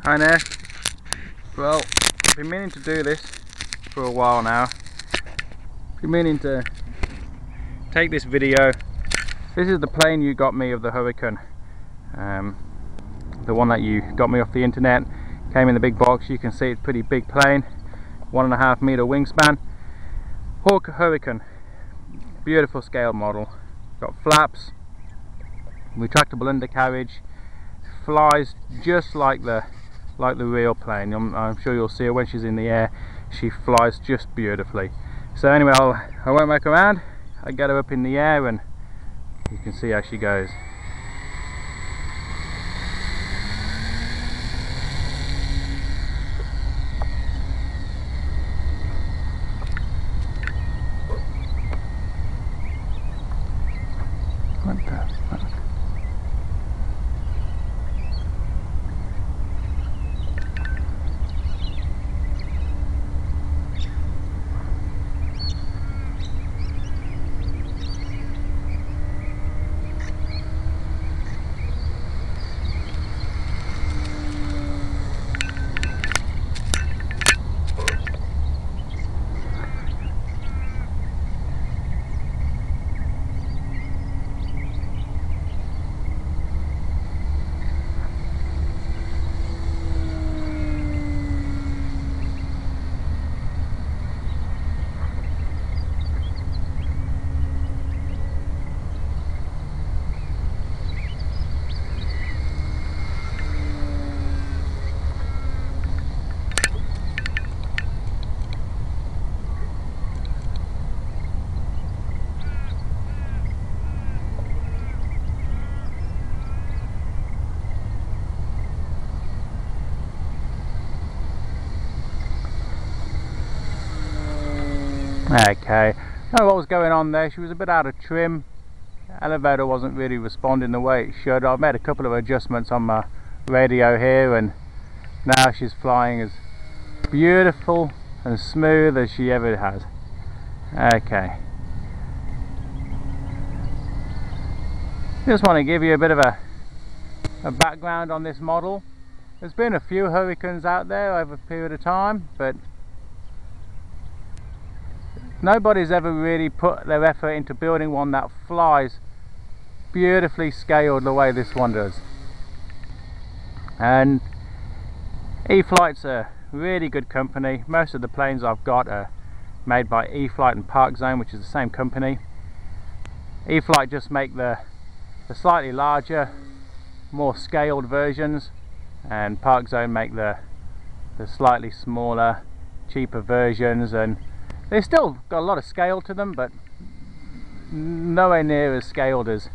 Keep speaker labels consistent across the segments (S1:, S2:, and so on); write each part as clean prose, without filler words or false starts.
S1: Hi there. Well, I've been meaning to do this for a while now. Been meaning to take this video. This is the plane you got me of the Hurricane. The one that you got me off the internet. Came in the big box. You can see it's a pretty big plane. 1.5 meter wingspan. Hurricane. Beautiful scale model. Got flaps. Retractable undercarriage. Flies just like the real plane. I'm sure you'll see her when she's in the air. She flies just beautifully. So anyway, I won't make around. I get her up in the air and you can see how she goes. What the fuck? Okay, I don't know what was going on there. She was a bit out of trim. The elevator wasn't really responding the way it should. I've made a couple of adjustments on my radio here and now she's flying as beautiful and smooth as she ever has. Okay. Just want to give you a bit of a background on this model. There's been a few Hurricanes out there over a period of time, but nobody's ever really put their effort into building one that flies beautifully scaled the way this one does. And E-flite's a really good company. Most of the planes I've got are made by E-flite and Park Zone, which is the same company. E-flite just make the slightly larger, more scaled versions, and Park Zone make the slightly smaller, cheaper versions, and they still got a lot of scale to them, but nowhere near as scaled as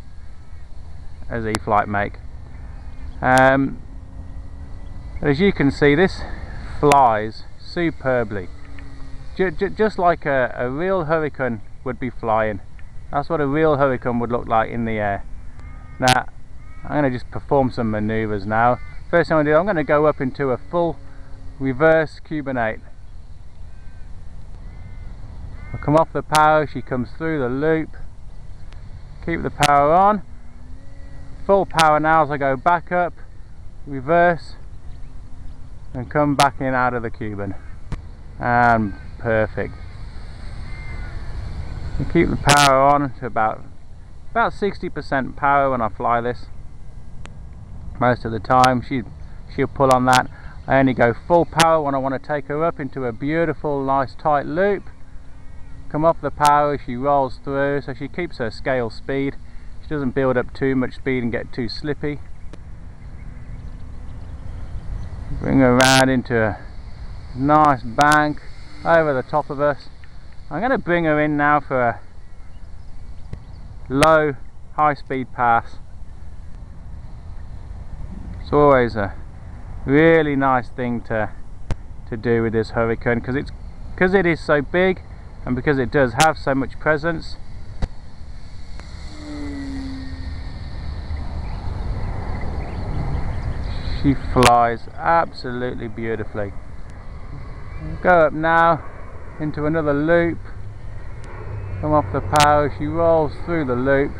S1: E-flite make. As you can see, this flies superbly, just like a real Hurricane would be flying. That's what a real Hurricane would look like in the air. Now, I'm going to just perform some maneuvers now. First thing I'm going to do, I'm going to go up into a full reverse Cubanate. I'll come off the power, she comes through the loop, keep the power on, full power now as I go back up, reverse, and come back in out of the Cuban, and perfect. You keep the power on to about 60% power when I fly this. Most of the time she'll pull on that. I only go full power when I want to take her up into a beautiful, nice tight loop. Come off the power, she rolls through, so she keeps her scale speed. She doesn't build up too much speed and get too slippy. Bring her around into a nice bank over the top of us. I'm going to bring her in now for a low, high speed pass. It's always a really nice thing to do with this Hurricane, because it is so big. And because it does have so much presence, she flies absolutely beautifully. Go up now into another loop, come off the power, she rolls through the loop.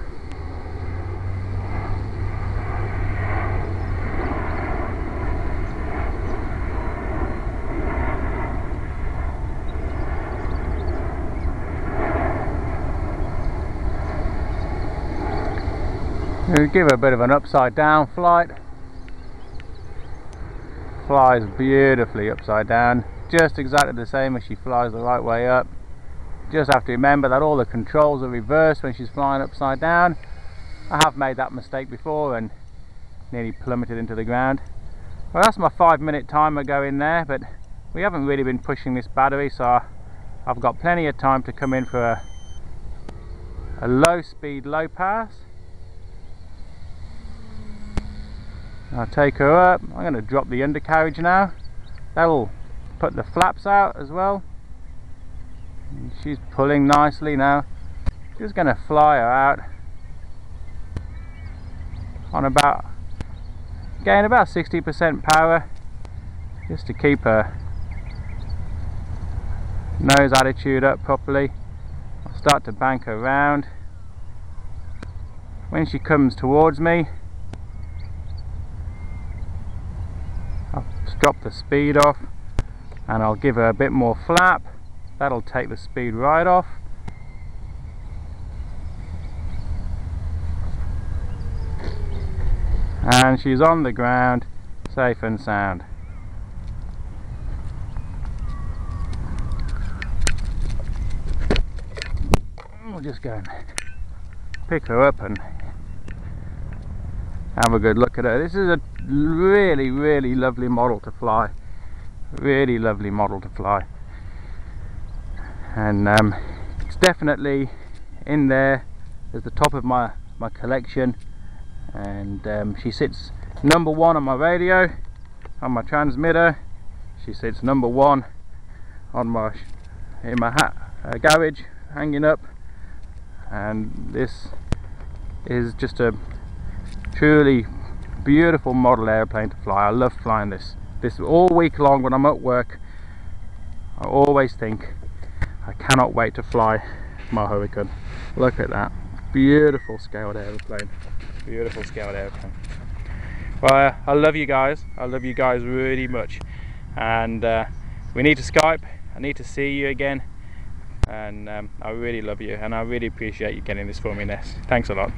S1: We give her a bit of an upside down flight. Flies beautifully upside down, just exactly the same as she flies the right way up. Just have to remember that all the controls are reversed when she's flying upside down. I have made that mistake before and nearly plummeted into the ground. Well, that's my 5-minute timer going there, but we haven't really been pushing this battery, so I've got plenty of time to come in for a low speed, low pass. I'll take her up. I'm going to drop the undercarriage now. That'll put the flaps out as well. And she's pulling nicely now. Just going to fly her out on about, gain about 60% power, just to keep her nose attitude up properly. I'll start to bank her round. When she comes towards me, I'll drop the speed off and I'll give her a bit more flap. That'll take the speed right off. And she's on the ground, safe and sound. We'll just go and pick her up and have a good look at her. This is a really, really lovely model to fly. Really lovely model to fly. And it's definitely in there at the top of my collection. And she sits number 1 on my radio, on my transmitter. She sits number 1 on in my garage, hanging up. And this is just a truly beautiful model airplane to fly. I love flying this all week long. When I'm at work, I always think I cannot wait to fly my Hurricane. Look at that beautiful scaled airplane. Beautiful scaled airplane. Well, I love you guys. I love you guys really much, and we need to Skype. I need to see you again, and I really love you, and I really appreciate you getting this for me, Ness. Thanks a lot.